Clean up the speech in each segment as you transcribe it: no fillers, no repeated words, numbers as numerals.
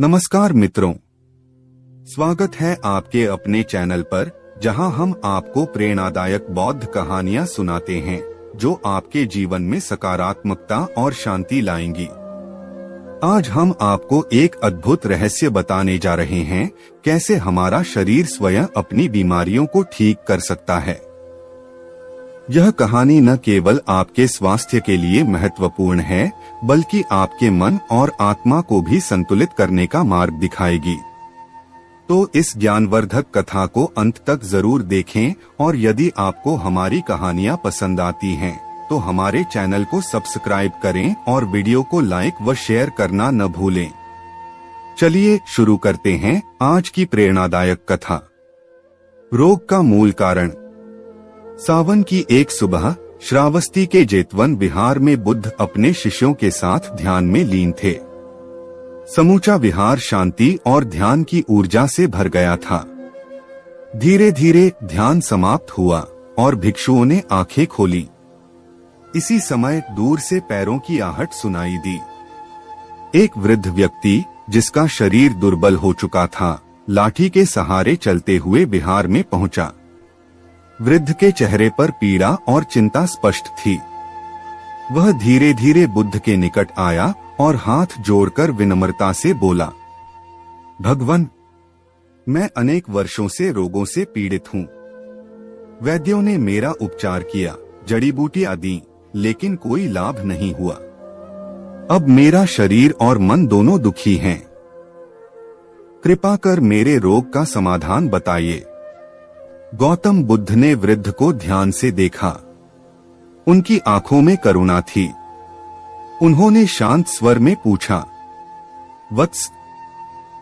नमस्कार मित्रों, स्वागत है आपके अपने चैनल पर, जहां हम आपको प्रेरणादायक बौद्ध कहानियां सुनाते हैं जो आपके जीवन में सकारात्मकता और शांति लाएंगी। आज हम आपको एक अद्भुत रहस्य बताने जा रहे हैं, कैसे हमारा शरीर स्वयं अपनी बीमारियों को ठीक कर सकता है। यह कहानी न केवल आपके स्वास्थ्य के लिए महत्वपूर्ण है, बल्कि आपके मन और आत्मा को भी संतुलित करने का मार्ग दिखाएगी। तो इस ज्ञानवर्धक कथा को अंत तक जरूर देखें, और यदि आपको हमारी कहानियां पसंद आती हैं, तो हमारे चैनल को सब्सक्राइब करें और वीडियो को लाइक व शेयर करना न भूलें। चलिए शुरू करते हैं आज की प्रेरणादायक कथा। रोग का मूल कारण। सावन की एक सुबह श्रावस्ती के जेतवन विहार में बुद्ध अपने शिष्यों के साथ ध्यान में लीन थे। समूचा विहार शांति और ध्यान की ऊर्जा से भर गया था। धीरे धीरे ध्यान समाप्त हुआ और भिक्षुओं ने आंखें खोली। इसी समय दूर से पैरों की आहट सुनाई दी। एक वृद्ध व्यक्ति, जिसका शरीर दुर्बल हो चुका था, लाठी के सहारे चलते हुए विहार में पहुंचा। वृद्ध के चेहरे पर पीड़ा और चिंता स्पष्ट थी। वह धीरे धीरे बुद्ध के निकट आया और हाथ जोड़कर विनम्रता से बोला, भगवान, मैं अनेक वर्षों से रोगों से पीड़ित हूँ। वैद्यों ने मेरा उपचार किया, जड़ी बूटियां दी, लेकिन कोई लाभ नहीं हुआ। अब मेरा शरीर और मन दोनों दुखी हैं। कृपा कर मेरे रोग का समाधान बताइए। गौतम बुद्ध ने वृद्ध को ध्यान से देखा। उनकी आंखों में करुणा थी। उन्होंने शांत स्वर में पूछा, वत्स,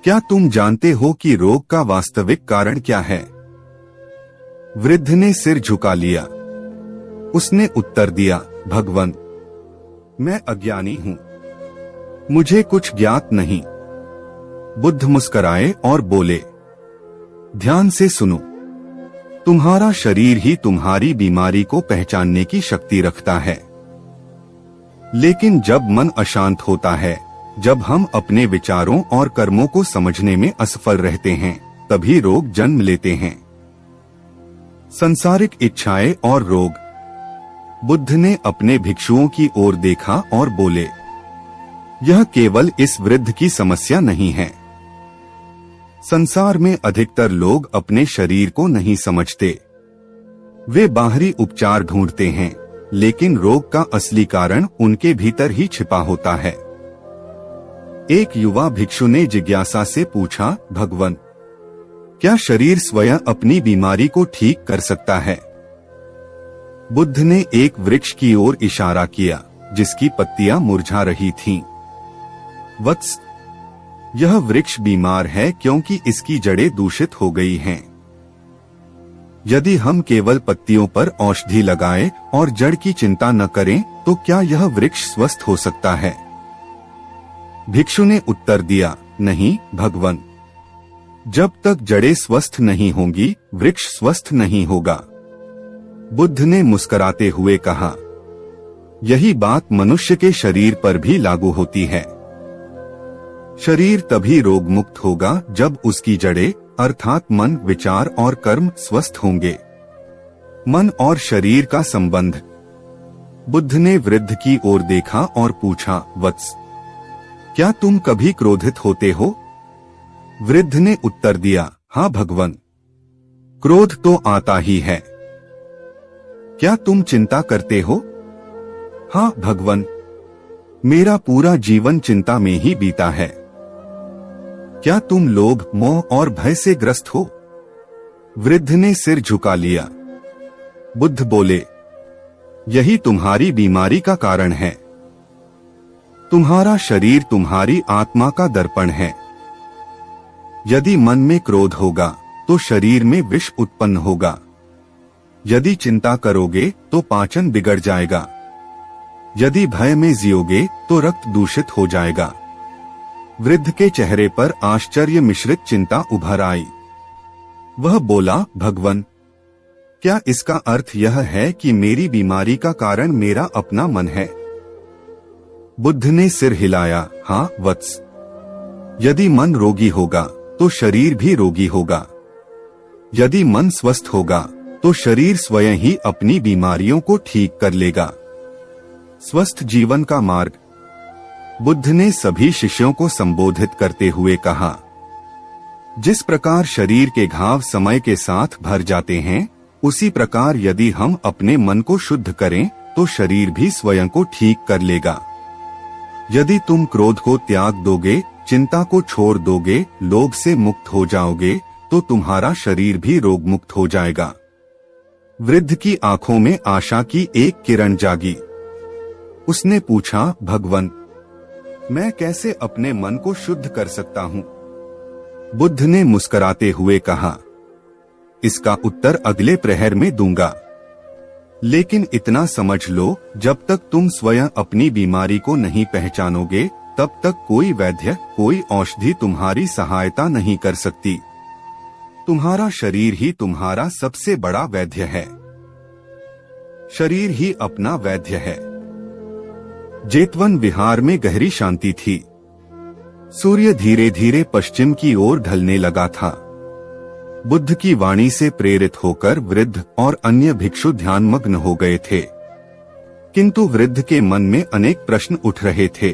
क्या तुम जानते हो कि रोग का वास्तविक कारण क्या है? वृद्ध ने सिर झुका लिया। उसने उत्तर दिया, भगवान, मैं अज्ञानी हूं। मुझे कुछ ज्ञात नहीं। बुद्ध मुस्कुराए और बोले, ध्यान से सुनो। तुम्हारा शरीर ही तुम्हारी बीमारी को पहचानने की शक्ति रखता है। लेकिन जब मन अशांत होता है, जब हम अपने विचारों और कर्मों को समझने में असफल रहते हैं, तभी रोग जन्म लेते हैं। संसारिक इच्छाएं और रोग। बुद्ध ने अपने भिक्षुओं की ओर देखा और बोले, यह केवल इस वृद्ध की समस्या नहीं है। संसार में अधिकतर लोग अपने शरीर को नहीं समझते। वे बाहरी उपचार ढूंढते हैं, लेकिन रोग का असली कारण उनके भीतर ही छिपा होता है। एक युवा भिक्षु ने जिज्ञासा से पूछा, भगवान, क्या शरीर स्वयं अपनी बीमारी को ठीक कर सकता है? बुद्ध ने एक वृक्ष की ओर इशारा किया, जिसकी पत्तियां मुरझा रही थीं। वत्स, यह वृक्ष बीमार है क्योंकि इसकी जड़ें दूषित हो गई हैं। यदि हम केवल पत्तियों पर औषधि लगाएं और जड़ की चिंता न करें, तो क्या यह वृक्ष स्वस्थ हो सकता है? भिक्षु ने उत्तर दिया, नहीं भगवान, जब तक जड़ें स्वस्थ नहीं होंगी, वृक्ष स्वस्थ नहीं होगा। बुद्ध ने मुस्कुराते हुए कहा, यही बात मनुष्य के शरीर पर भी लागू होती है। शरीर तभी रोग मुक्त होगा जब उसकी जड़ें, अर्थात मन, विचार और कर्म स्वस्थ होंगे। मन और शरीर का संबंध। बुद्ध ने वृद्ध की ओर देखा और पूछा, वत्स, क्या तुम कभी क्रोधित होते हो? वृद्ध ने उत्तर दिया, हाँ भगवान, क्रोध तो आता ही है। क्या तुम चिंता करते हो? हाँ भगवान, मेरा पूरा जीवन चिंता में ही बीता है। क्या तुम लोभ, मोह और भय से ग्रस्त हो? वृद्ध ने सिर झुका लिया। बुद्ध बोले, यही तुम्हारी बीमारी का कारण है। तुम्हारा शरीर तुम्हारी आत्मा का दर्पण है। यदि मन में क्रोध होगा, तो शरीर में विष उत्पन्न होगा। यदि चिंता करोगे, तो पाचन बिगड़ जाएगा। यदि भय में जियोगे, तो रक्त दूषित हो जाएगा। वृद्ध के चेहरे पर आश्चर्य मिश्रित चिंता उभर आई। वह बोला, भगवान, क्या इसका अर्थ यह है कि मेरी बीमारी का कारण मेरा अपना मन है? बुद्ध ने सिर हिलाया, हाँ वत्स, यदि मन रोगी होगा तो शरीर भी रोगी होगा। यदि मन स्वस्थ होगा तो शरीर स्वयं ही अपनी बीमारियों को ठीक कर लेगा। स्वस्थ जीवन का मार्ग। बुद्ध ने सभी शिष्यों को संबोधित करते हुए कहा, जिस प्रकार शरीर के घाव समय के साथ भर जाते हैं, उसी प्रकार यदि हम अपने मन को शुद्ध करें तो शरीर भी स्वयं को ठीक कर लेगा। यदि तुम क्रोध को त्याग दोगे, चिंता को छोड़ दोगे, लोभ से मुक्त हो जाओगे, तो तुम्हारा शरीर भी रोग मुक्त हो जाएगा। वृद्ध की आंखों में आशा की एक किरण जागी। उसने पूछा, भगवन, मैं कैसे अपने मन को शुद्ध कर सकता हूँ? बुद्ध ने मुस्कुराते हुए कहा, इसका उत्तर अगले प्रहर में दूंगा। लेकिन इतना समझ लो, जब तक तुम स्वयं अपनी बीमारी को नहीं पहचानोगे, तब तक कोई वैद्य, कोई औषधि तुम्हारी सहायता नहीं कर सकती। तुम्हारा शरीर ही तुम्हारा सबसे बड़ा वैद्य है। शरीर ही अपना वैद्य है। जेतवन विहार में गहरी शांति थी। सूर्य धीरे धीरे पश्चिम की ओर ढलने लगा था। बुद्ध की वाणी से प्रेरित होकर वृद्ध और अन्य भिक्षु ध्यानमग्न हो गए थे, किंतु वृद्ध के मन में अनेक प्रश्न उठ रहे थे।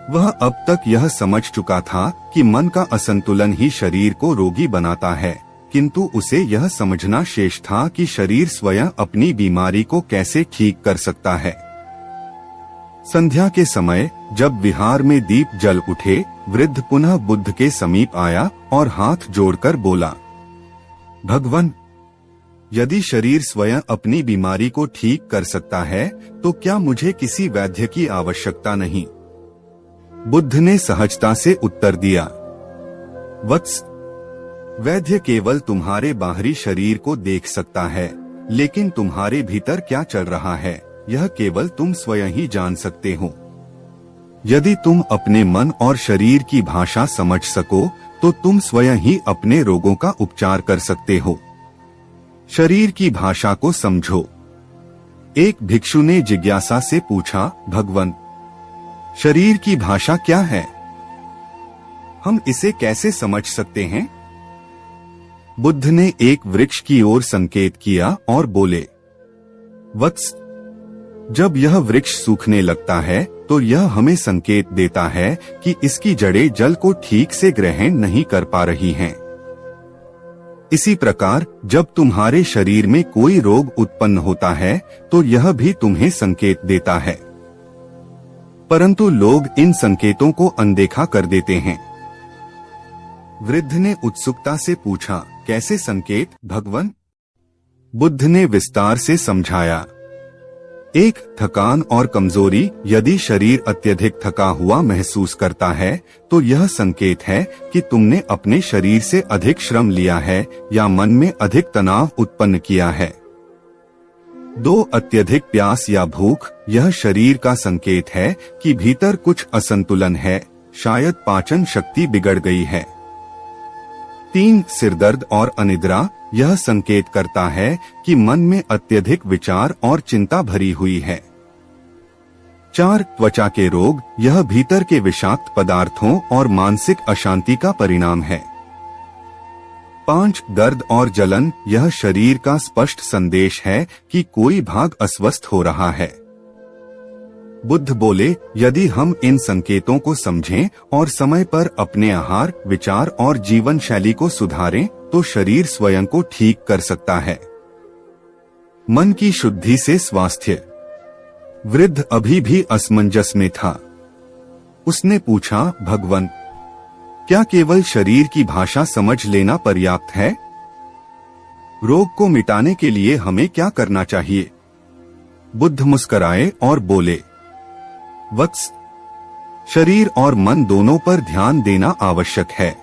वह अब तक यह समझ चुका था कि मन का असंतुलन ही शरीर को रोगी बनाता है, किंतु उसे यह समझना शेष था कि शरीर स्वयं अपनी बीमारी को कैसे ठीक कर सकता है। संध्या के समय जब विहार में दीप जल उठे, वृद्ध पुनः बुद्ध के समीप आया और हाथ जोड़कर बोला, भगवन, यदि शरीर स्वयं अपनी बीमारी को ठीक कर सकता है तो क्या मुझे किसी वैद्य की आवश्यकता नहीं? बुद्ध ने सहजता से उत्तर दिया, वत्स, वैद्य केवल तुम्हारे बाहरी शरीर को देख सकता है, लेकिन तुम्हारे भीतर क्या चल रहा है यह केवल तुम स्वयं ही जान सकते हो। यदि तुम अपने मन और शरीर की भाषा समझ सको तो तुम स्वयं ही अपने रोगों का उपचार कर सकते हो। शरीर की भाषा को समझो। एक भिक्षु ने जिज्ञासा से पूछा, भगवन, शरीर की भाषा क्या है? हम इसे कैसे समझ सकते हैं? बुद्ध ने एक वृक्ष की ओर संकेत किया और बोले, वत्स, जब यह वृक्ष सूखने लगता है तो यह हमें संकेत देता है कि इसकी जड़ें जल को ठीक से ग्रहण नहीं कर पा रही हैं। इसी प्रकार जब तुम्हारे शरीर में कोई रोग उत्पन्न होता है तो यह भी तुम्हें संकेत देता है, परंतु लोग इन संकेतों को अनदेखा कर देते हैं। वृद्ध ने उत्सुकता से पूछा, कैसे संकेत, भगवन? बुद्ध ने विस्तार से समझाया, एक, थकान और कमजोरी। यदि शरीर अत्यधिक थका हुआ महसूस करता है तो यह संकेत है कि तुमने अपने शरीर से अधिक श्रम लिया है या मन में अधिक तनाव उत्पन्न किया है। 2, अत्यधिक प्यास या भूख। यह शरीर का संकेत है कि भीतर कुछ असंतुलन है, शायद पाचन शक्ति बिगड़ गई है। 3, सिरदर्द और अनिद्रा। यह संकेत करता है कि मन में अत्यधिक विचार और चिंता भरी हुई है। 4, त्वचा के रोग। यह भीतर के विषाक्त पदार्थों और मानसिक अशांति का परिणाम है। 5, दर्द और जलन। यह शरीर का स्पष्ट संदेश है कि कोई भाग अस्वस्थ हो रहा है। बुद्ध बोले, यदि हम इन संकेतों को समझें और समय पर अपने आहार, विचार और जीवन शैली को सुधारें तो शरीर स्वयं को ठीक कर सकता है। मन की शुद्धि से स्वास्थ्य। वृद्ध अभी भी असमंजस में था। उसने पूछा, भगवन, क्या केवल शरीर की भाषा समझ लेना पर्याप्त है? रोग को मिटाने के लिए हमें क्या करना चाहिए? बुद्ध मुस्कुराए और बोले, वत्स, शरीर और मन दोनों पर ध्यान देना आवश्यक है।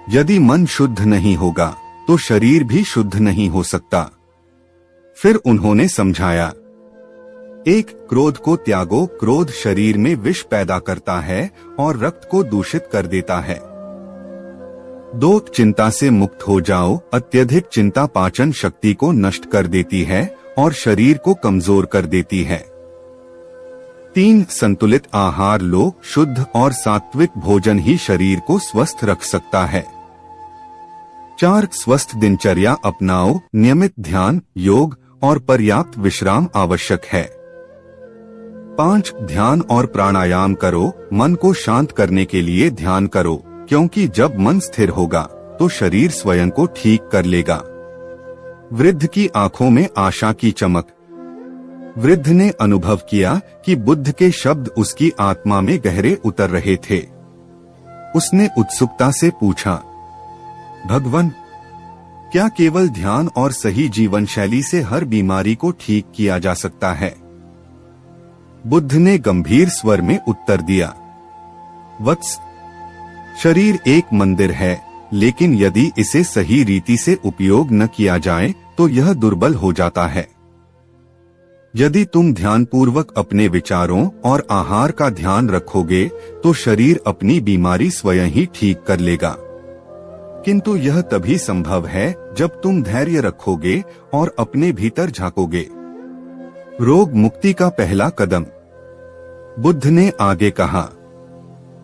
यदि मन शुद्ध नहीं होगा तो शरीर भी शुद्ध नहीं हो सकता। फिर उन्होंने समझाया, 1, क्रोध को त्यागो। क्रोध शरीर में विष पैदा करता है और रक्त को दूषित कर देता है। 2, चिंता से मुक्त हो जाओ। अत्यधिक चिंता पाचन शक्ति को नष्ट कर देती है और शरीर को कमजोर कर देती है। 3 संतुलित आहार लो। शुद्ध और सात्विक भोजन ही शरीर को स्वस्थ रख सकता है। 4 स्वस्थ दिनचर्या अपनाओ। नियमित ध्यान, योग और पर्याप्त विश्राम आवश्यक है। 5 ध्यान और प्राणायाम करो। मन को शांत करने के लिए ध्यान करो, क्योंकि जब मन स्थिर होगा तो शरीर स्वयं को ठीक कर लेगा। वृद्ध की आंखों में आशा की चमक। वृद्ध ने अनुभव किया कि बुद्ध के शब्द उसकी आत्मा में गहरे उतर रहे थे। उसने उत्सुकता से पूछा, भगवान, क्या केवल ध्यान और सही जीवन शैली से हर बीमारी को ठीक किया जा सकता है? बुद्ध ने गंभीर स्वर में उत्तर दिया, वत्स, शरीर एक मंदिर है, लेकिन यदि इसे सही रीति से उपयोग न किया जाए तो यह दुर्बल हो जाता है। यदि तुम ध्यानपूर्वक अपने विचारों और आहार का ध्यान रखोगे तो शरीर अपनी बीमारी स्वयं ही ठीक कर लेगा। किंतु यह तभी संभव है जब तुम धैर्य रखोगे और अपने भीतर झांकोगे। रोग मुक्ति का पहला कदम। बुद्ध ने आगे कहा,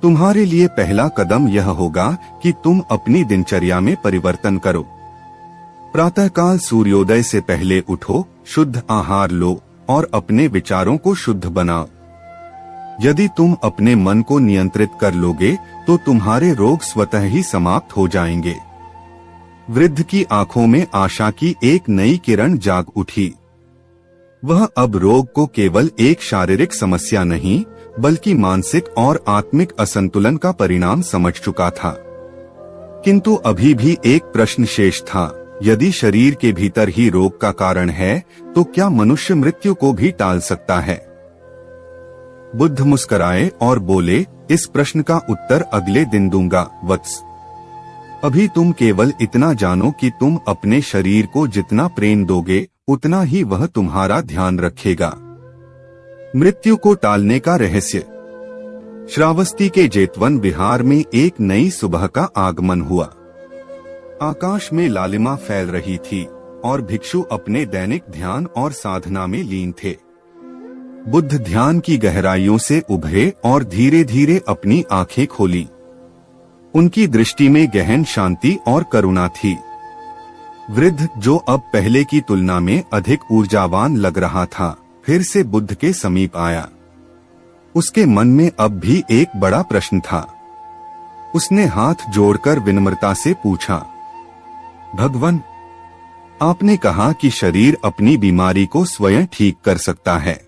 तुम्हारे लिए पहला कदम यह होगा कि तुम अपनी दिनचर्या में परिवर्तन करो। प्रातःकाल सूर्योदय से पहले उठो, शुद्ध आहार लो और अपने विचारों को शुद्ध बनाओ। यदि तुम अपने मन को नियंत्रित कर लोगे तो तुम्हारे रोग स्वतः ही समाप्त हो जाएंगे। वृद्ध की आंखों में आशा की एक नई किरण जाग उठी। वह अब रोग को केवल एक शारीरिक समस्या नहीं, बल्कि मानसिक और आत्मिक असंतुलन का परिणाम समझ चुका था। किंतु अभी भी एक प्रश्न शेष था, यदि शरीर के भीतर ही रोग का कारण है तो क्या मनुष्य मृत्यु को भी टाल सकता है? बुद्ध मुस्कुराए और बोले, इस प्रश्न का उत्तर अगले दिन दूंगा, वत्स। अभी तुम केवल इतना जानो कि तुम अपने शरीर को जितना प्रेम दोगे उतना ही वह तुम्हारा ध्यान रखेगा। मृत्यु को टालने का रहस्य। श्रावस्ती के जेतवन विहार में एक नई सुबह का आगमन हुआ। आकाश में लालिमा फैल रही थी और भिक्षु अपने दैनिक ध्यान और साधना में लीन थे। बुद्ध ध्यान की गहराइयों से उभरे और धीरे धीरे अपनी आंखें खोली। उनकी दृष्टि में गहन शांति और करुणा थी। वृद्ध, जो अब पहले की तुलना में अधिक ऊर्जावान लग रहा था, फिर से बुद्ध के समीप आया। उसके मन में अब भी एक बड़ा प्रश्न था। उसने हाथ जोड़कर विनम्रता से पूछा, भगवान, आपने कहा कि शरीर अपनी बीमारी को स्वयं ठीक कर सकता है,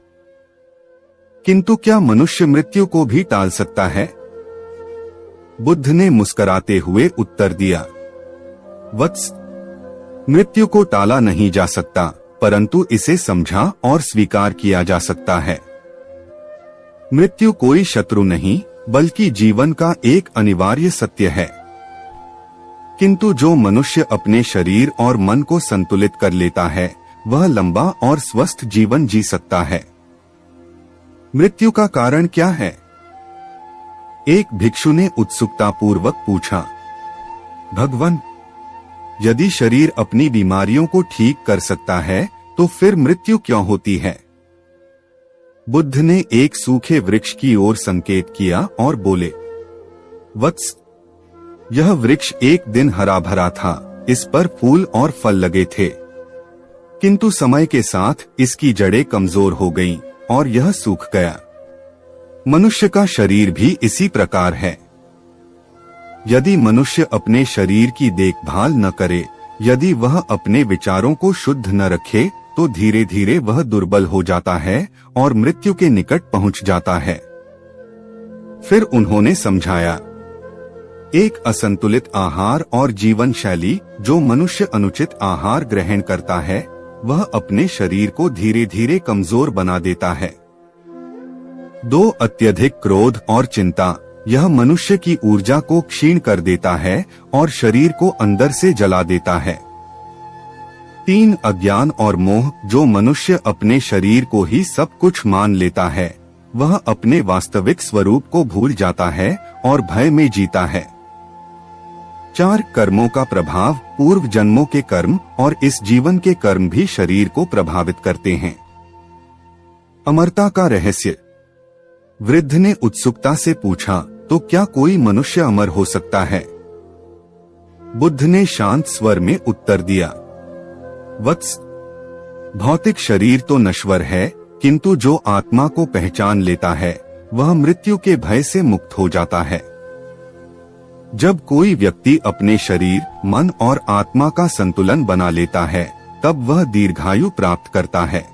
किंतु क्या मनुष्य मृत्यु को भी टाल सकता है? बुद्ध ने मुस्कुराते हुए उत्तर दिया, वत्स, मृत्यु को टाला नहीं जा सकता, परंतु इसे समझा और स्वीकार किया जा सकता है। मृत्यु कोई शत्रु नहीं, बल्कि जीवन का एक अनिवार्य सत्य है। किंतु जो मनुष्य अपने शरीर और मन को संतुलित कर लेता है, वह लंबा और स्वस्थ जीवन जी सकता है। मृत्यु का कारण क्या है? एक भिक्षु ने उत्सुकतापूर्वक पूछा। भगवान, यदि शरीर अपनी बीमारियों को ठीक कर सकता है तो फिर मृत्यु क्यों होती है? बुद्ध ने एक सूखे वृक्ष की ओर संकेत किया और बोले, वत्स, यह वृक्ष एक दिन हरा भरा था, इस पर फूल और फल लगे थे, किंतु समय के साथ इसकी जड़ें कमजोर हो गईं और यह सूख गया। मनुष्य का शरीर भी इसी प्रकार है। यदि मनुष्य अपने शरीर की देखभाल न करे, यदि वह अपने विचारों को शुद्ध न रखे, तो धीरे धीरे वह दुर्बल हो जाता है और मृत्यु के निकट पहुंच जाता है। फिर उन्होंने समझाया, एक असंतुलित आहार और जीवन शैली, जो मनुष्य अनुचित आहार ग्रहण करता है, वह अपने शरीर को धीरे धीरे कमजोर बना देता है। 2 अत्यधिक क्रोध और चिंता, यह मनुष्य की ऊर्जा को क्षीण कर देता है और शरीर को अंदर से जला देता है। 3 अज्ञान और मोह, जो मनुष्य अपने शरीर को ही सब कुछ मान लेता है, वह अपने वास्तविक स्वरूप को भूल जाता है और भय में जीता है। 4 कर्मों का प्रभाव, पूर्व जन्मों के कर्म और इस जीवन के कर्म भी शरीर को प्रभावित करते हैं। अमरता का रहस्य। वृद्ध ने उत्सुकता से पूछा, तो क्या कोई मनुष्य अमर हो सकता है? बुद्ध ने शांत स्वर में उत्तर दिया, वत्स, भौतिक शरीर तो नश्वर है, किंतु जो आत्मा को पहचान लेता है वह मृत्यु के भय से मुक्त हो जाता है। जब कोई व्यक्ति अपने शरीर, मन और आत्मा का संतुलन बना लेता है तब वह दीर्घायु प्राप्त करता है।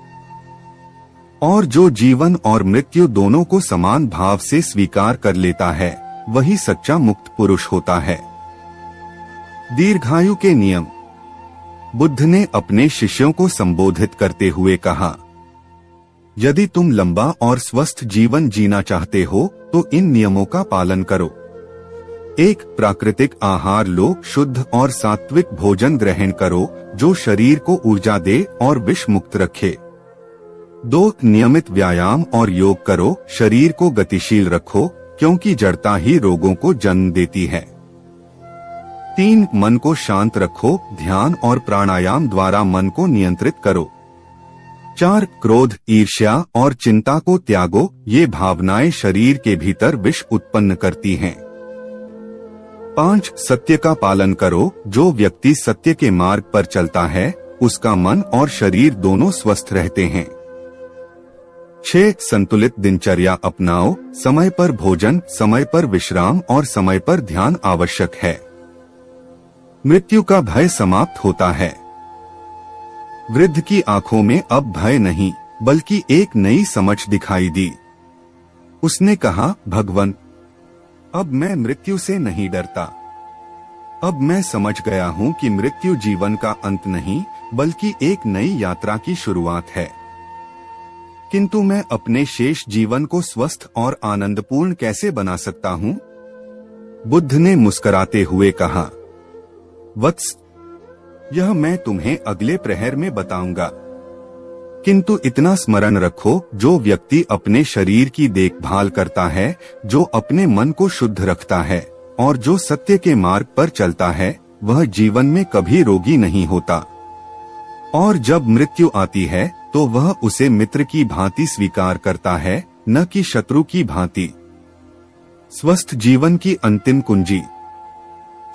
और जो जीवन और मृत्यु दोनों को समान भाव से स्वीकार कर लेता है वही सच्चा मुक्त पुरुष होता है। दीर्घायु के नियम। बुद्ध ने अपने शिष्यों को संबोधित करते हुए कहा, यदि तुम लंबा और स्वस्थ जीवन जीना चाहते हो तो इन नियमों का पालन करो। 1. प्राकृतिक आहार लो, शुद्ध और सात्विक भोजन ग्रहण करो जो शरीर को ऊर्जा दे और विष मुक्त रखे। 2. नियमित व्यायाम और योग करो, शरीर को गतिशील रखो क्योंकि जड़ता ही रोगों को जन्म देती है। 3. मन को शांत रखो, ध्यान और प्राणायाम द्वारा मन को नियंत्रित करो। 4. क्रोध, ईर्ष्या और चिंता को त्यागो, ये भावनाएं शरीर के भीतर विष उत्पन्न करती हैं। 5. सत्य का पालन करो, जो व्यक्ति सत्य के मार्ग पर चलता है उसका मन और शरीर दोनों स्वस्थ रहते हैं। 6. संतुलित दिनचर्या अपनाओ, समय पर भोजन, समय पर विश्राम और समय पर ध्यान आवश्यक है। मृत्यु का भय समाप्त होता है। वृद्ध की आंखों में अब भय नहीं बल्कि एक नई समझ दिखाई दी। उसने कहा, भगवन, अब मैं मृत्यु से नहीं डरता। अब मैं समझ गया हूँ कि मृत्यु जीवन का अंत नहीं बल्कि एक नई यात्रा की शुरुआत है। किंतु मैं अपने शेष जीवन को स्वस्थ और आनंदपूर्ण कैसे बना सकता हूँ? बुद्ध ने मुस्कुराते हुए कहा, वत्स, यह मैं तुम्हें अगले प्रहर में बताऊंगा। किंतु इतना स्मरण रखो, जो व्यक्ति अपने शरीर की देखभाल करता है, जो अपने मन को शुद्ध रखता है और जो सत्य के मार्ग पर चलता है वह जीवन में कभी रोगी नहीं होता। और जब मृत्यु आती है तो वह उसे मित्र की भांति स्वीकार करता है, न कि शत्रु की भांति। स्वस्थ जीवन की अंतिम कुंजी।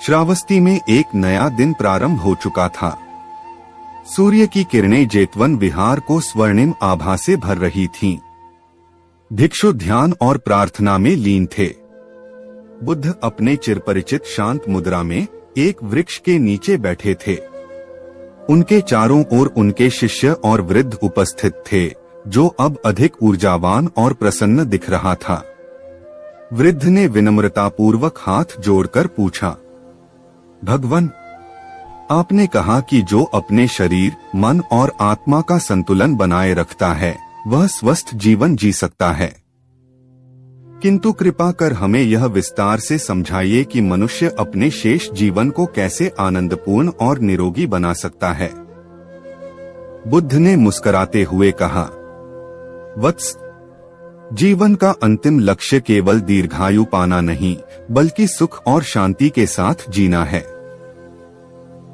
श्रावस्ती में एक नया दिन प्रारंभ हो चुका था। सूर्य की किरणें जेतवन विहार को स्वर्णिम आभा से भर रही थीं। भिक्षु ध्यान और प्रार्थना में लीन थे। बुद्ध अपने चिरपरिचित शांत मुद्रा में एक वृक्ष के नीचे बैठे थे। उनके चारों ओर उनके शिष्य और वृद्ध उपस्थित थे, जो अब अधिक ऊर्जावान और प्रसन्न दिख रहा था। वृद्ध ने विनम्रतापूर्वक हाथ जोड़कर पूछा, भगवन, आपने कहा कि जो अपने शरीर, मन और आत्मा का संतुलन बनाए रखता है वह स्वस्थ जीवन जी सकता है। किंतु कृपा कर हमें यह विस्तार से समझाइए कि मनुष्य अपने शेष जीवन को कैसे आनंदपूर्ण और निरोगी बना सकता है। बुद्ध ने मुस्कुराते हुए कहा, वत्स, जीवन का अंतिम लक्ष्य केवल दीर्घायु पाना नहीं बल्कि सुख और शांति के साथ जीना है।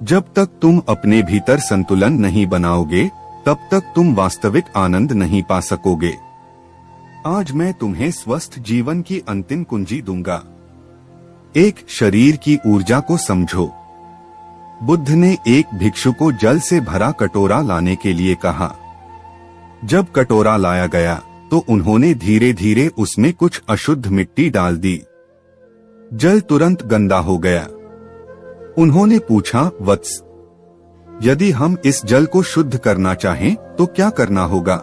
जब तक तुम अपने भीतर संतुलन नहीं बनाओगे तब तक तुम वास्तविक आनंद नहीं पा सकोगे। आज मैं तुम्हें स्वस्थ जीवन की अंतिम कुंजी दूंगा। 1. शरीर की ऊर्जा को समझो। बुद्ध ने एक भिक्षु को जल से भरा कटोरा लाने के लिए कहा। जब कटोरा लाया गया तो उन्होंने धीरे धीरे उसमें कुछ अशुद्ध मिट्टी डाल दी। जल तुरंत गंदा हो गया। उन्होंने पूछा, वत्स, यदि हम इस जल को शुद्ध करना चाहें तो क्या करना होगा?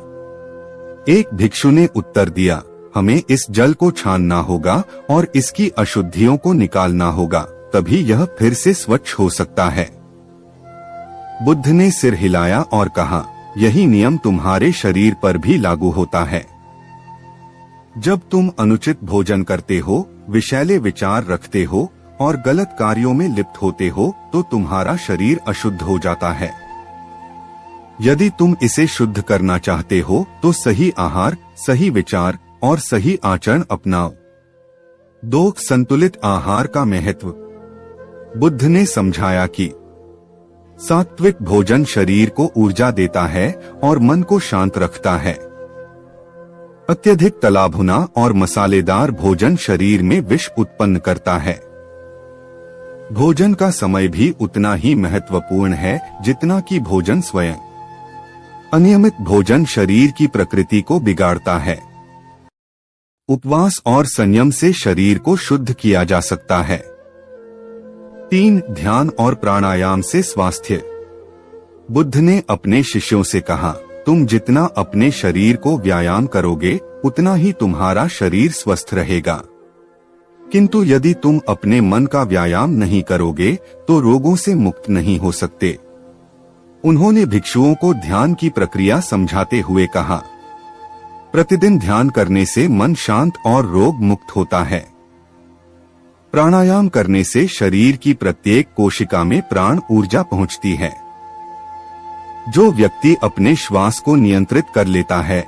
एक भिक्षु ने उत्तर दिया, हमें इस जल को छानना होगा और इसकी अशुद्धियों को निकालना होगा, तभी यह फिर से स्वच्छ हो सकता है। बुद्ध ने सिर हिलाया और कहा, यही नियम तुम्हारे शरीर पर भी लागू होता है। जब तुम अनुचित भोजन करते हो, विषैले विचार रखते हो और गलत कार्यों में लिप्त होते हो तो तुम्हारा शरीर अशुद्ध हो जाता है। यदि तुम इसे शुद्ध करना चाहते हो तो सही आहार, सही विचार और सही आचरण अपनाओ। 2. संतुलित आहार का महत्व। बुद्ध ने समझाया कि सात्विक भोजन शरीर को ऊर्जा देता है और मन को शांत रखता है। अत्यधिक तला भुना और मसालेदार भोजन शरीर में विष उत्पन्न करता है। भोजन का समय भी उतना ही महत्वपूर्ण है जितना कि भोजन स्वयं। अनियमित भोजन शरीर की प्रकृति को बिगाड़ता है। उपवास और संयम से शरीर को शुद्ध किया जा सकता है। 3. ध्यान और प्राणायाम से स्वास्थ्य। बुद्ध ने अपने शिष्यों से कहा, तुम जितना अपने शरीर को व्यायाम करोगे उतना ही तुम्हारा शरीर स्वस्थ रहेगा, किंतु यदि तुम अपने मन का व्यायाम नहीं करोगे तो रोगों से मुक्त नहीं हो सकते। उन्होंने भिक्षुओं को ध्यान की प्रक्रिया समझाते हुए कहा, प्रतिदिन ध्यान करने से मन शांत और रोग मुक्त होता है। प्राणायाम करने से शरीर की प्रत्येक कोशिका में प्राण ऊर्जा पहुंचती है। जो व्यक्ति अपने श्वास को नियंत्रित कर लेता है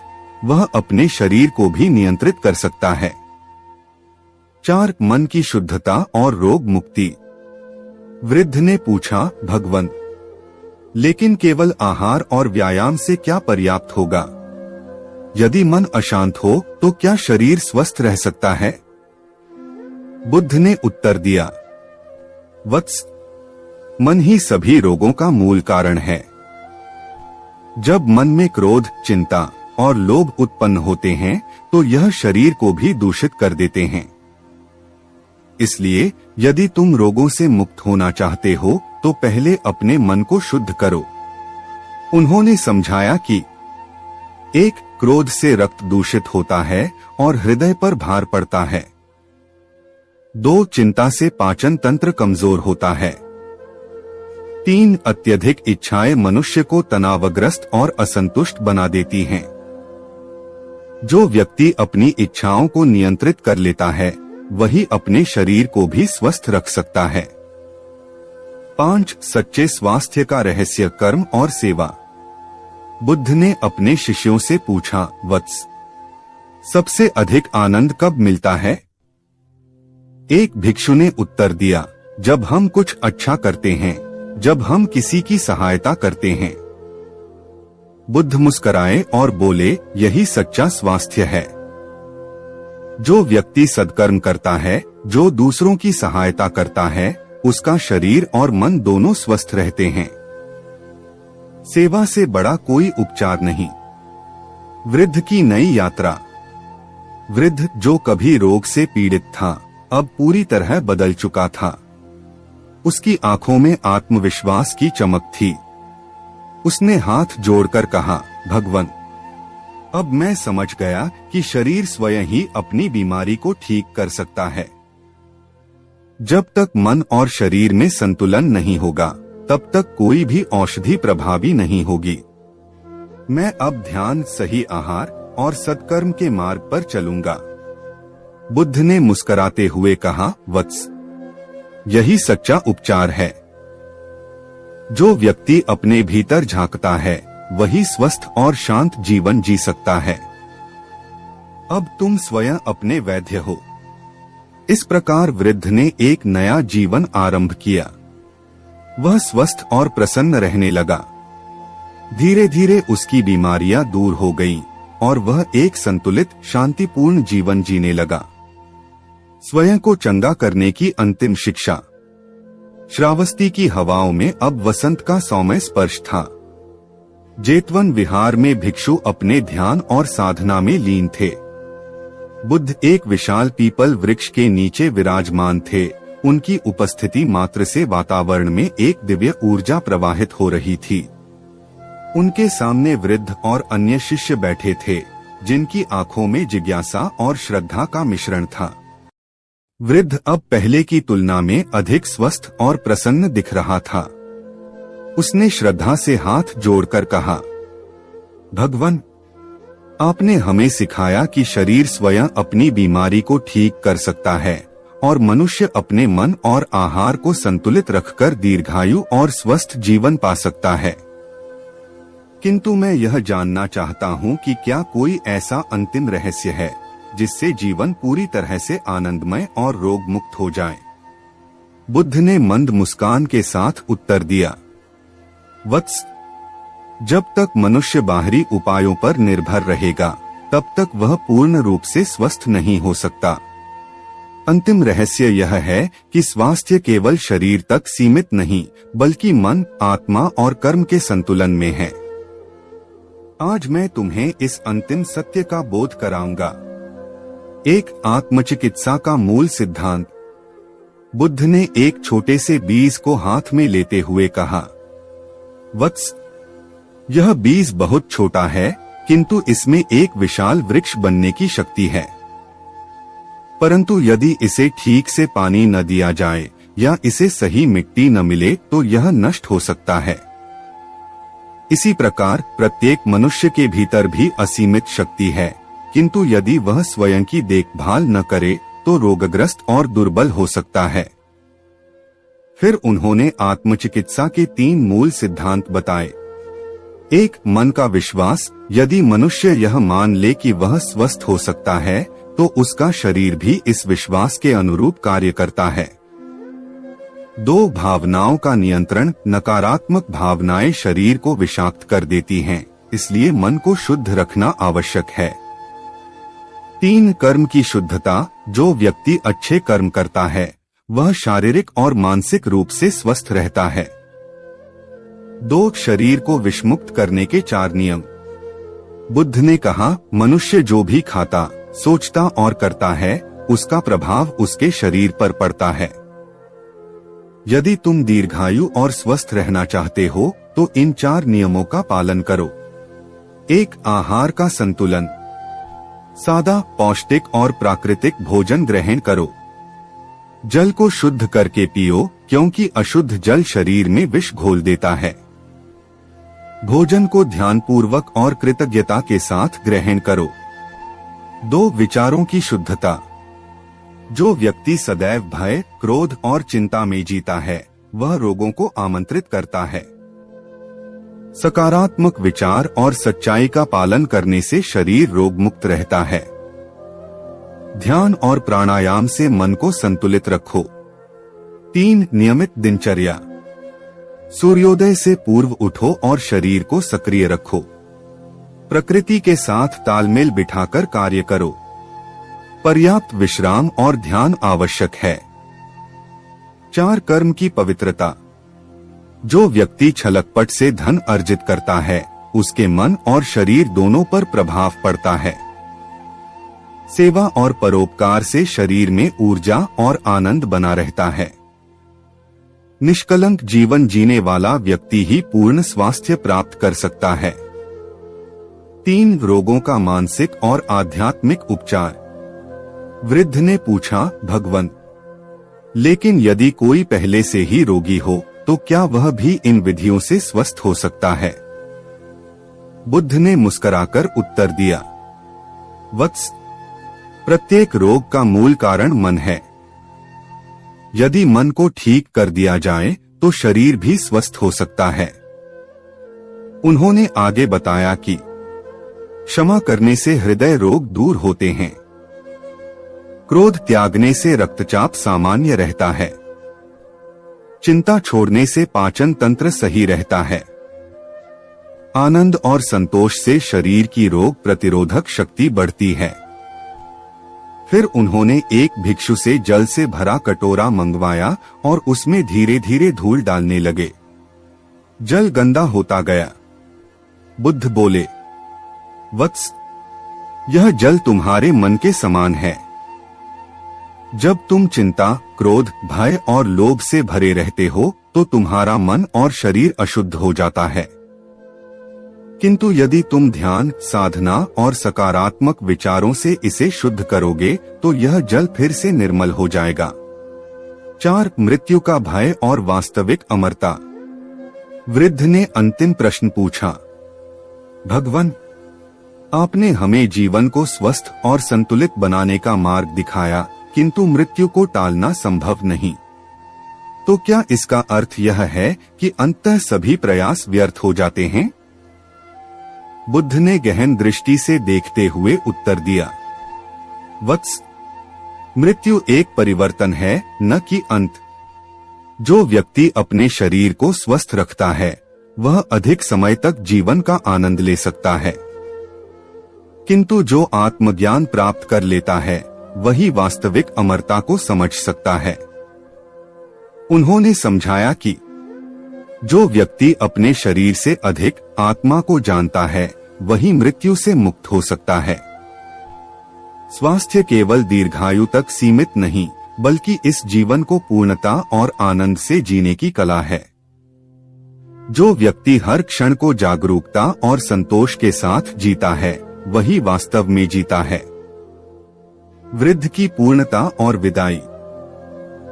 वह अपने शरीर को भी नियंत्रित कर सकता है। 4. मन की शुद्धता और रोग मुक्ति। वृद्ध ने पूछा, भगवन, लेकिन केवल आहार और व्यायाम से क्या पर्याप्त होगा? यदि मन अशांत हो तो क्या शरीर स्वस्थ रह सकता है? बुद्ध ने उत्तर दिया, वत्स, मन ही सभी रोगों का मूल कारण है। जब मन में क्रोध, चिंता और लोभ उत्पन्न होते हैं तो यह शरीर को भी दूषित कर देते हैं। इसलिए यदि तुम रोगों से मुक्त होना चाहते हो तो पहले अपने मन को शुद्ध करो। उन्होंने समझाया कि 1. क्रोध से रक्त दूषित होता है और हृदय पर भार पड़ता है। 2. चिंता से पाचन तंत्र कमजोर होता है। 3. अत्यधिक इच्छाएं मनुष्य को तनावग्रस्त और असंतुष्ट बना देती हैं। जो व्यक्ति अपनी इच्छाओं को नियंत्रित कर लेता है वही अपने शरीर को भी स्वस्थ रख सकता है। 5. सच्चे स्वास्थ्य का रहस्य कर्म और सेवा। बुद्ध ने अपने शिष्यों से पूछा, वत्स, सबसे अधिक आनंद कब मिलता है? एक भिक्षु ने उत्तर दिया, जब हम कुछ अच्छा करते हैं, जब हम किसी की सहायता करते हैं। बुद्ध मुस्कराए और बोले, यही सच्चा स्वास्थ्य है। जो व्यक्ति सद्कर्म करता है, जो दूसरों की सहायता करता है, उसका शरीर और मन दोनों स्वस्थ रहते हैं। सेवा से बड़ा कोई उपचार नहीं। वृद्ध की नई यात्रा। वृद्ध जो कभी रोग से पीड़ित था अब पूरी तरह बदल चुका था। उसकी आंखों में आत्मविश्वास की चमक थी। उसने हाथ जोड़कर कहा, भगवन, अब मैं समझ गया कि शरीर स्वयं ही अपनी बीमारी को ठीक कर सकता है। जब तक मन और शरीर में संतुलन नहीं होगा तब तक कोई भी औषधि प्रभावी नहीं होगी। मैं अब ध्यान, सही आहार और सत्कर्म के मार्ग पर चलूंगा। बुद्ध ने मुस्कुराते हुए कहा, वत्स, यही सच्चा उपचार है। जो व्यक्ति अपने भीतर झांकता है वही स्वस्थ और शांत जीवन जी सकता है। अब तुम स्वयं अपने वैद्य हो। इस प्रकार वृद्ध ने एक नया जीवन आरंभ किया। वह स्वस्थ और प्रसन्न रहने लगा। धीरे धीरे उसकी बीमारियां दूर हो गईं और वह एक संतुलित, शांतिपूर्ण जीवन जीने लगा। स्वयं को चंगा करने की अंतिम शिक्षा। श्रावस्ती की हवाओं में अब वसंत का सौम्य स्पर्श था। जेतवन विहार में भिक्षु अपने ध्यान और साधना में लीन थे। बुद्ध एक विशाल पीपल वृक्ष के नीचे विराजमान थे। उनकी उपस्थिति मात्र से वातावरण में एक दिव्य ऊर्जा प्रवाहित हो रही थी। उनके सामने वृद्ध और अन्य शिष्य बैठे थे, जिनकी आंखों में जिज्ञासा और श्रद्धा का मिश्रण था। वृद्ध अब पहले की तुलना में अधिक स्वस्थ और प्रसन्न दिख रहा था। उसने श्रद्धा से हाथ जोड़कर कहा, भगवन, आपने हमें सिखाया कि शरीर स्वयं अपनी बीमारी को ठीक कर सकता है और मनुष्य अपने मन और आहार को संतुलित रखकर दीर्घायु और स्वस्थ जीवन पा सकता है। किंतु मैं यह जानना चाहता हूँ कि क्या कोई ऐसा अंतिम रहस्य है जिससे जीवन पूरी तरह से आनंदमय और रोग मुक्त हो जाए? बुद्ध ने मंद मुस्कान के साथ उत्तर दिया, वत्स, जब तक मनुष्य बाहरी उपायों पर निर्भर रहेगा तब तक वह पूर्ण रूप से स्वस्थ नहीं हो सकता। अंतिम रहस्य यह है कि स्वास्थ्य केवल शरीर तक सीमित नहीं, बल्कि मन, आत्मा और कर्म के संतुलन में है। आज मैं तुम्हें इस अंतिम सत्य का बोध कराऊंगा। एक आत्मचिकित्सा का मूल सिद्धांत। बुद्ध ने एक छोटे से बीज को हाथ में लेते हुए कहा, वत्स, यह बीज बहुत छोटा है, किंतु इसमें एक विशाल वृक्ष बनने की शक्ति है। परंतु यदि इसे ठीक से पानी न दिया जाए या इसे सही मिट्टी न मिले तो यह नष्ट हो सकता है। इसी प्रकार प्रत्येक मनुष्य के भीतर भी असीमित शक्ति है, किंतु यदि वह स्वयं की देखभाल न करे तो रोगग्रस्त और दुर्बल हो सकता है। फिर उन्होंने आत्मचिकित्सा के 3 मूल सिद्धांत बताए। 1. मन का विश्वास। यदि मनुष्य यह मान ले कि वह स्वस्थ हो सकता है तो उसका शरीर भी इस विश्वास के अनुरूप कार्य करता है। 2. भावनाओं का नियंत्रण। नकारात्मक भावनाएं शरीर को विषाक्त कर देती हैं, इसलिए मन को शुद्ध रखना आवश्यक है। 3. कर्म की शुद्धता। जो व्यक्ति अच्छे कर्म करता है वह शारीरिक और मानसिक रूप से स्वस्थ रहता है। 2. शरीर को विषमुक्त करने के 4 नियम। बुद्ध ने कहा, मनुष्य जो भी खाता, सोचता और करता है उसका प्रभाव उसके शरीर पर पड़ता है। यदि तुम दीर्घायु और स्वस्थ रहना चाहते हो तो इन 4 नियमों का पालन करो। 1. आहार का संतुलन। सादा, पौष्टिक और प्राकृतिक भोजन ग्रहण करो। जल को शुद्ध करके पियो, क्योंकि अशुद्ध जल शरीर में विष घोल देता है। भोजन को ध्यानपूर्वक और कृतज्ञता के साथ ग्रहण करो। 2. विचारों की शुद्धता। जो व्यक्ति सदैव भय, क्रोध और चिंता में जीता है वह रोगों को आमंत्रित करता है। सकारात्मक विचार और सच्चाई का पालन करने से शरीर रोग मुक्त रहता है। ध्यान और प्राणायाम से मन को संतुलित रखो। 3. नियमित दिनचर्या। सूर्योदय से पूर्व उठो और शरीर को सक्रिय रखो। प्रकृति के साथ तालमेल बिठाकर कार्य करो। पर्याप्त विश्राम और ध्यान आवश्यक है। 4. कर्म की पवित्रता। जो व्यक्ति छलकपट से धन अर्जित करता है उसके मन और शरीर दोनों पर प्रभाव पड़ता है। सेवा और परोपकार से शरीर में ऊर्जा और आनंद बना रहता है। निष्कलंक जीवन जीने वाला व्यक्ति ही पूर्ण स्वास्थ्य प्राप्त कर सकता है। 3. रोगों का मानसिक और आध्यात्मिक उपचार। वृद्ध ने पूछा, भगवन, लेकिन यदि कोई पहले से ही रोगी हो तो क्या वह भी इन विधियों से स्वस्थ हो सकता है? बुद्ध ने मुस्कुराकर उत्तर दिया, वत्स, प्रत्येक रोग का मूल कारण मन है। यदि मन को ठीक कर दिया जाए तो शरीर भी स्वस्थ हो सकता है। उन्होंने आगे बताया कि क्षमा करने से हृदय रोग दूर होते हैं। क्रोध त्यागने से रक्तचाप सामान्य रहता है। चिंता छोड़ने से पाचन तंत्र सही रहता है। आनंद और संतोष से शरीर की रोग प्रतिरोधक शक्ति बढ़ती है। फिर उन्होंने एक भिक्षु से जल से भरा कटोरा मंगवाया और उसमें धीरे धीरे धूल डालने लगे। जल गंदा होता गया। बुद्ध बोले, वत्स, यह जल तुम्हारे मन के समान है। जब तुम चिंता, क्रोध, भय और लोभ से भरे रहते हो तो तुम्हारा मन और शरीर अशुद्ध हो जाता है। किंतु यदि तुम ध्यान, साधना और सकारात्मक विचारों से इसे शुद्ध करोगे तो यह जल फिर से निर्मल हो जाएगा। 4. मृत्यु का भय और वास्तविक अमरता। वृद्ध ने अंतिम प्रश्न पूछा, भगवान, आपने हमें जीवन को स्वस्थ और संतुलित बनाने का मार्ग दिखाया, किंतु मृत्यु को टालना संभव नहीं। तो क्या इसका अर्थ यह है कि अंततः सभी प्रयास व्यर्थ हो जाते हैं? बुद्ध ने गहन दृष्टि से देखते हुए उत्तर दिया, वत्स, मृत्यु एक परिवर्तन है, न कि अंत। जो व्यक्ति अपने शरीर को स्वस्थ रखता है वह अधिक समय तक जीवन का आनंद ले सकता है। किंतु जो आत्मज्ञान प्राप्त कर लेता है वही वास्तविक अमरता को समझ सकता है। उन्होंने समझाया कि जो व्यक्ति अपने शरीर से अधिक आत्मा को जानता है वही मृत्यु से मुक्त हो सकता है। स्वास्थ्य केवल दीर्घायु तक सीमित नहीं बल्कि इस जीवन को पूर्णता और आनंद से जीने की कला है। जो व्यक्ति हर क्षण को जागरूकता और संतोष के साथ जीता है वही वास्तव में जीता है। वृद्ध की पूर्णता और विदाई।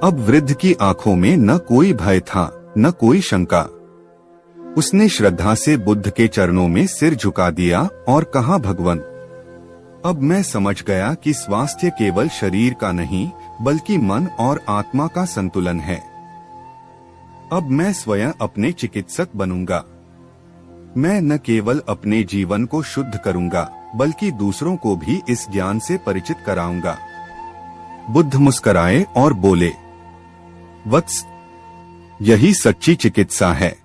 अब वृद्ध की आंखों में न कोई भय था न कोई शंका। उसने श्रद्धा से बुद्ध के चरणों में सिर झुका दिया और कहा, भगवान, अब मैं समझ गया कि स्वास्थ्य केवल शरीर का नहीं बल्कि मन और आत्मा का संतुलन है। अब मैं स्वयं अपने चिकित्सक बनूंगा। मैं न केवल अपने जीवन को शुद्ध करूंगा बल्कि दूसरों को भी इस ज्ञान से परिचित कराऊंगा। बुद्ध मुस्कराए और बोले, वत्स, यही सच्ची चिकित्सा है।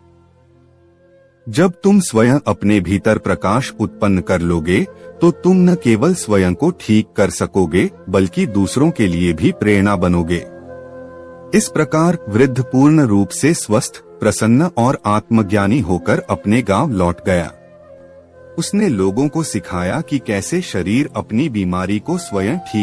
जब तुम स्वयं अपने भीतर प्रकाश उत्पन्न कर लोगे तो तुम न केवल स्वयं को ठीक कर सकोगे बल्कि दूसरों के लिए भी प्रेरणा बनोगे। इस प्रकार वृद्ध पूर्ण रूप से स्वस्थ, प्रसन्न और आत्मज्ञानी होकर अपने गांव लौट गया। उसने लोगों को सिखाया कि कैसे शरीर अपनी बीमारी को स्वयं ठीक